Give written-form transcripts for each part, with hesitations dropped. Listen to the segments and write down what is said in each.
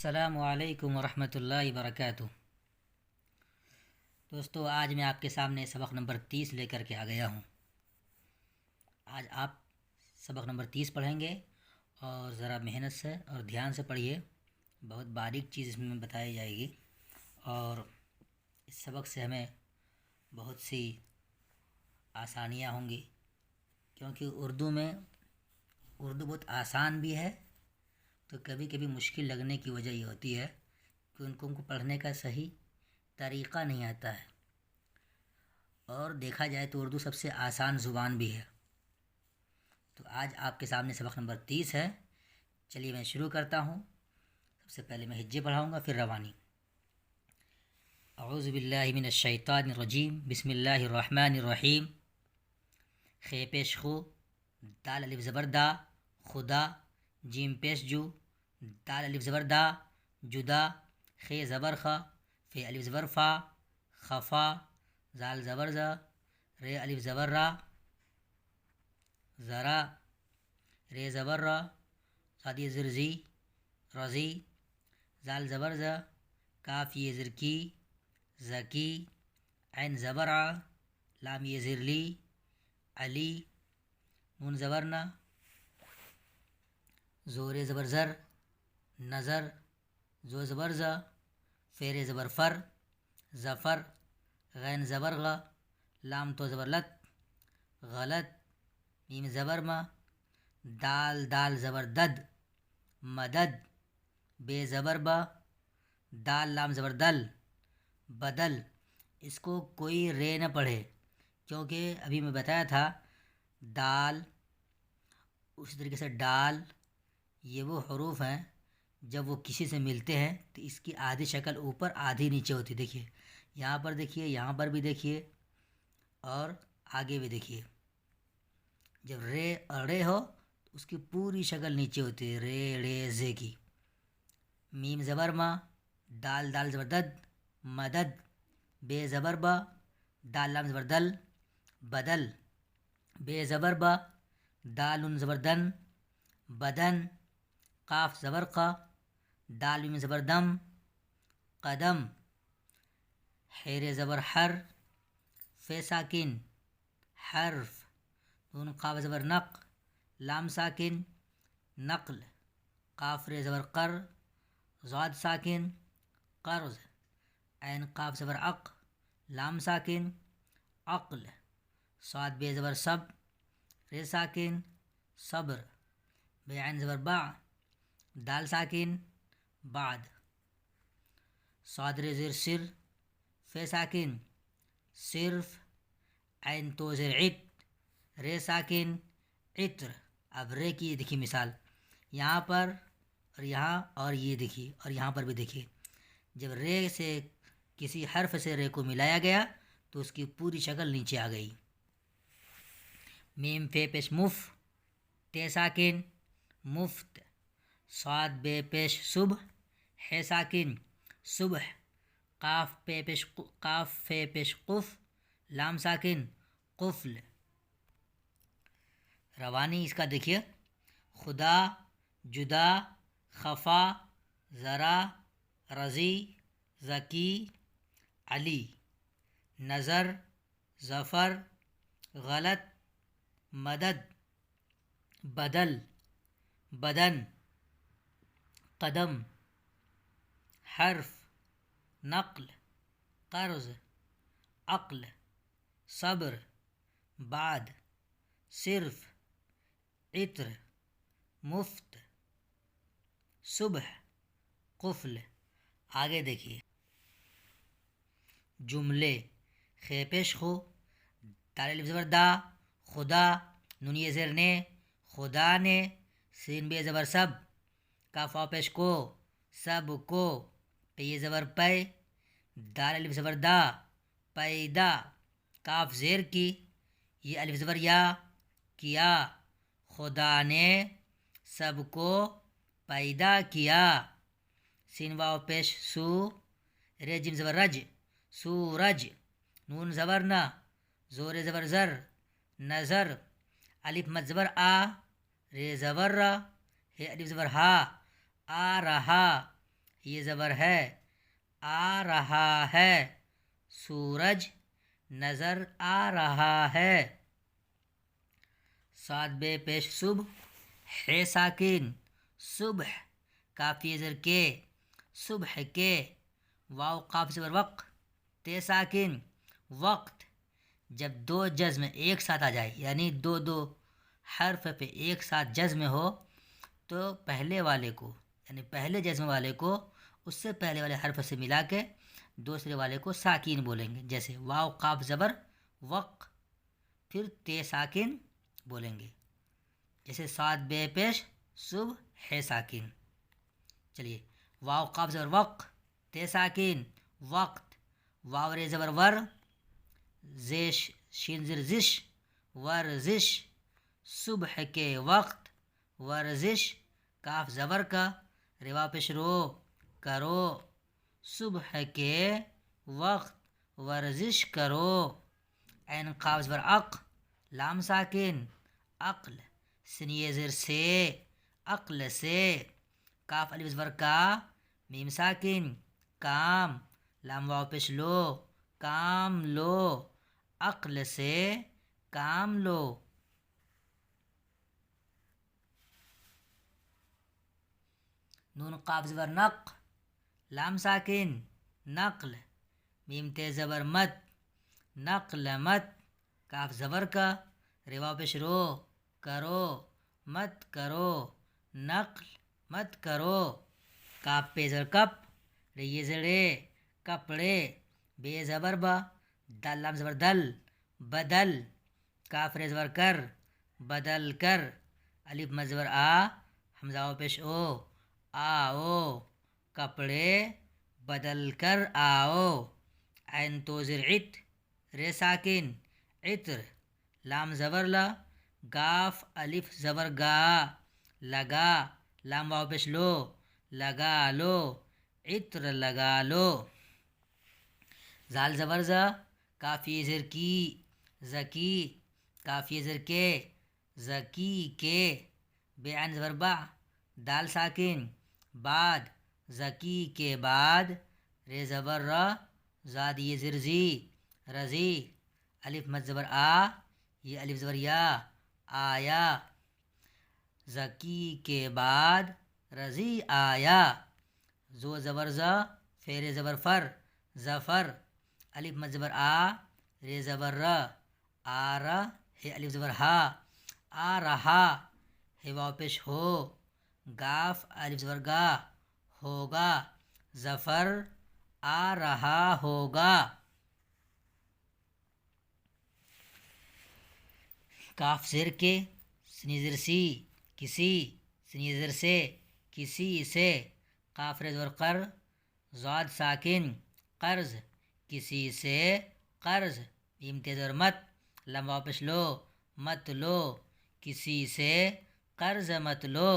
السلام علیکم ورحمۃ اللہ وبرکاتہ۔ دوستو، آج میں آپ کے سامنے سبق نمبر 30 لے کر کے آ گیا ہوں۔ آج آپ سبق نمبر 30 پڑھیں گے اور ذرا محنت سے اور دھیان سے پڑھیے، بہت باریک چیز اس میں بتائی جائے گی اور اس سبق سے ہمیں بہت سی آسانیاں ہوں گی، کیونکہ اردو بہت آسان بھی ہے، تو کبھی کبھی مشکل لگنے کی وجہ یہ ہوتی ہے کہ ان کو پڑھنے کا صحیح طریقہ نہیں آتا ہے، اور دیکھا جائے تو اردو سب سے آسان زبان بھی ہے۔ تو آج آپ کے سامنے سبق نمبر 30 ہے۔ چلیے میں شروع کرتا ہوں۔ سب سے پہلے میں ہجے پڑھاؤں گا، پھر روانی۔ اعوذ باللہ من الشیطان الرجیم، بسم اللہ الرحمن الرحیم۔ خے پیش خو، دال الف زبر دا، خدا، جیم پیش جو، دال الف زبر دا، جدا، خے زبر خا، فے الف زبر فا، خفا، زال زبر زا، رے الف زبر را، ذرا، رے زبر را، صاد زر زی، رضی، زال زبر زا، کاف یہ زر کی، زکی، عین زبر ع، لام یہ زر لی، علی، نون زبرنا، زور زبر زر، نظر، زو زبر زا، فیر زبر فر، ظفر، غین زبر غ، لام تو زبر لت، غلط، میم زبر ما، دال زبر دد، مدد، بے زبر با، دال لام زبر دل، بدل۔ اس کو کوئی رے نہ پڑھے، کیونکہ ابھی میں بتایا تھا دال، اسی طریقے سے ڈال، یہ وہ حروف ہیں جب وہ کسی سے ملتے ہیں تو اس کی آدھی شکل اوپر آدھی نیچے ہوتی۔ دیکھیے یہاں پر، دیکھیے یہاں پر بھی، دیکھیے اور آگے بھی دیکھیے۔ جب رے اور رے ہو تو اس کی پوری شکل نیچے ہوتی ہے، رے رے زے کی۔ میم زبر ما، دال زبر دد، مدد، بے زبر با، دال لام زبر دل، بدل، بے زبر با، دال نون زبر دن، بدن، قاف زبر قا، دال میم زبر دم، قدم، حیر زبر حر، فے ساکن، حرف، نون قاف زبر نق، لام ساکن، نقل، قاف رے زبر قر، ضاد ساکن، قرض، عین قاف زبر عق، لام ساکن، عقل، صاد بے زبر سب، رے ساکن، صبر، بے عین زبر با، دال ساکن، بعد، صاد رے زر سر، فے ساکن، صرف، عین تو زر عت، رے ساکن، عطر۔ اب رے کی دیکھیے مثال، یہاں پر اور یہاں، اور یہ دیکھیے، اور یہاں پر بھی دیکھیے، جب رے سے کسی حرف سے رے کو ملایا گیا تو اس کی پوری شکل نیچے آ گئی۔ میم فے پیش مف، تے ساکن، مفت، صاد بے پیش صبح، ہے ساکن، صبح، قاف فے پیش قف، لام ساکن، قفل۔ روانی اس کا دیکھیے، خدا، جدا، خفا، ذرا، رضی، ذکی، علی، نظر، ظفر، غلط، مدد، بدل، بدن، قدم، حرف، نقل، قرض، عقل، صبر، بعد، صرف، عطر، مفت، صبح، قفل۔ آگے دیکھیے جملے، خے پیش خو، دال الف زبر دا، خدا، نون یہ زیر نے، خدا نے، سین بے زبر سب، کاف واو پیش کو، سب کو، پہ یہ زبر پے، دال الف زبر دا، پیدا، کاف زیر کی، یہ الف زبر یا، کیا، خدا نے سب کو پیدا کیا، سین واو پیش سو، رے جیم زبر رج، سورج، نون زبر نا، زور زبر زر، نظر، الف مد زبر آ، رے زبر را، ہے الف زبر ہا، آ رہا، یہ زبر ہے، آ رہا ہے، سورج نظر آ رہا ہے. صاد بے پیش صبح، ہے ساکن، صبح، کافی زر کے، صبح کے. واو قاف زبر وق، تے ساکن، وقت. جب دو جزم ایک ساتھ آ جائے، یعنی دو حرف پہ ایک ساتھ جزم ہو، تو پہلے والے کو، یعنی پہلے جزم والے کو اس سے پہلے والے حرف سے ملا کے دوسرے والے کو ساکین بولیں گے. جیسے واو قاف زبر وق، پھر تے ساکن بولیں گے. جیسے صاد بے پیش صبح، ہے ساکن. چلیے، واو قاف زبر وق، تے ساکن، وقت. واو رے زبر ور، زیش شین زر زش، ورزش، صبح کے وقت، ورزش. کاف زبر کا، روا پیش رو، کرو، صبح کے وقت ورزش کرو. عین قاف زبر اق، لام ساکن، عقل، سنیے زر سے، عقل سے. کاف الف زبر کا، میم ساکن، کام، لام واو پیش لو، کام لو، عقل سے کام لو. نون قاف زبر نق، لام ساکن، نقل، میم تے زبر مت، نقل مت. کاف زبر کا، روا پیش رو، کرو، مت کرو، نقل مت کرو. کاف پہ زبر کپ، ریے زڑے، کپڑے، بے زبر با، دال لام زبر دل، بدل. کاف رے زبر کر، بدل کر. الف مد زبر آ، حمزہ واو پیش او، آؤ، کپڑے بدل کر آؤ. عین تو زر عت، رے ساکن، عطر، لام زبر لا، گاف الف زبر گا، لگا، لام واو پیش لو، لگا لو، عطر لگا لو. زال زبر زا، کافی زر کی، زکی، کافی زر کے، زکی کے. بے عین زبر با، دال ساکن، بعد، زکی کے بعد. رے زبر را، زاد یہ زر زی، رضی، الف مد زبر آ، یہ الف زبر یا، آیا، زکی کے بعد رضی آیا. زو زبر زا، فیر زبر فر، ظفر، الف مد زبر آ، رے زبر را، آرا، ہے الف زبر ہا، آ رہا، ہے واو پیش ہو، گاف الف زبر گا، ہوگا، ظفر آ رہا ہوگا. کاف زر کے، سنی زر سی، کسی، سنی زر سے، کسی سے. قاف رے زبر قر، زاد ساکن، قرض، کسی سے قرض. میم تے زبر مت، لام واو پیش لو، مت لو، کسی سے قرض مت لو.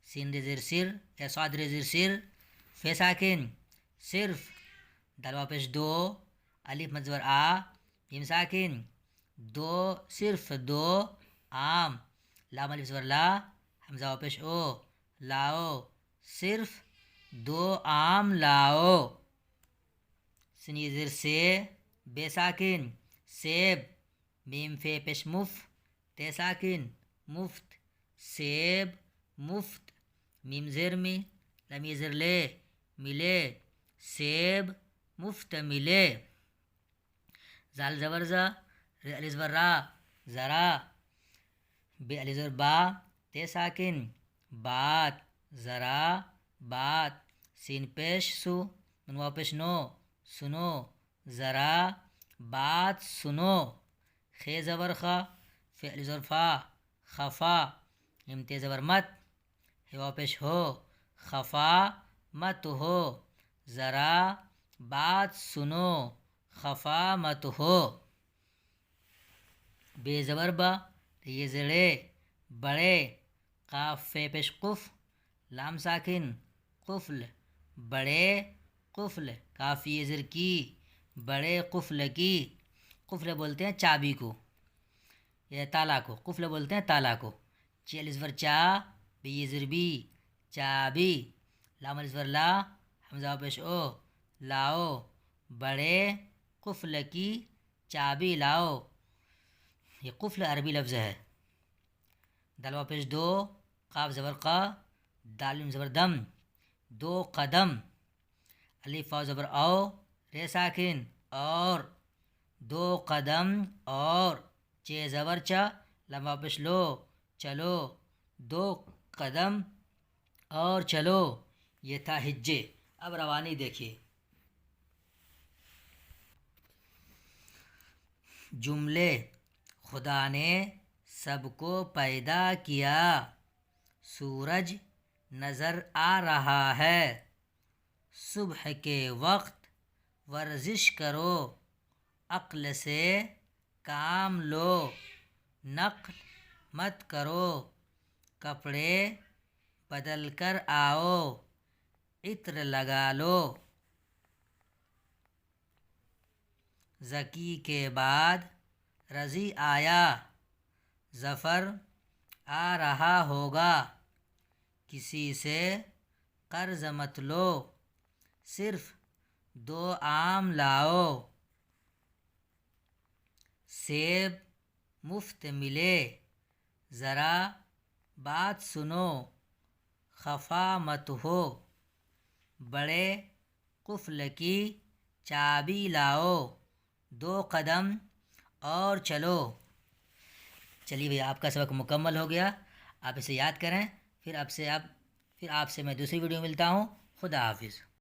سین رے زر سر، یا صاد رے زر سر، فے ساکن، صرف، دال واو پیش دو، الف مد زبر آ، میم ساکن، دو، صرف دو، آم، لام الف زبر لا، حمزہ واو پیش او، لاؤ، صرف دو آم لاؤ. سنی زر سے، بے ساکن، سیب، میم فے پیش مف، تے ساکن، مفت، سیب، مفت. میم زر می، لام یہ زر لے، ملے، سیب مفت ملے. زال زبر زا، رے الف زبر را، ذرا، بے الف زبر با، تے ساکن، بات، ذرا، بات. سین پیش سو، نون واو پیش نو، سنو، ذرا بات سنو. خے زبر خا، فے الف زبر فا، خفا، میم تے زبر مت، ہے واو پیش ہو، خفا مت ہو، ذرا بات سنو، خفا مت ہو. بے زبر با، یہ زڑے، بڑے. قاف فے پیش قف، لام ساکن، قفل، بڑے قفل. کاف یہ زر کی، بڑے قفل کی. قفل بولتے ہیں چابی کو، یا تالا کو، قفل بولتے ہیں تالا کو. چی الف زبر چا، بی یہ زر بی، چابی، لام الف زبر لا، حمزہ پیش او لاؤ بڑے قفل کی چابی لاؤ. یہ قفل عربی لفظ ہے. دلوا پیش دو قاف زبر قا دال زبر دم دو قدم. الف واو زبر او رے ساکن اور دو قدم اور چے زبر چا لمبا پیش لو چلو دو قدم اور چلو. یہ تھا ہجے. اب روانی دیکھیے. جملے خدا نے سب کو پیدا کیا. سورج نظر آ رہا ہے. صبح کے وقت ورزش کرو. عقل سے کام لو. نقل مت کرو. کپڑے بدل کر آؤ. عطر لگا لو. ذکی کے بعد رضی آیا. ظفر آ رہا ہوگا. کسی سے قرض مت لو. صرف 2 آم لاؤ. سیب مفت ملے. ذرا بات سنو. خفا مت ہو. بڑے قفل کی چابی لاؤ. 2 قدم اور چلو. چلیے بھئی آپ کا سبق مکمل ہو گیا. آپ اسے یاد کریں. پھر آپ سے میں دوسری ویڈیو ملتا ہوں. خدا حافظ.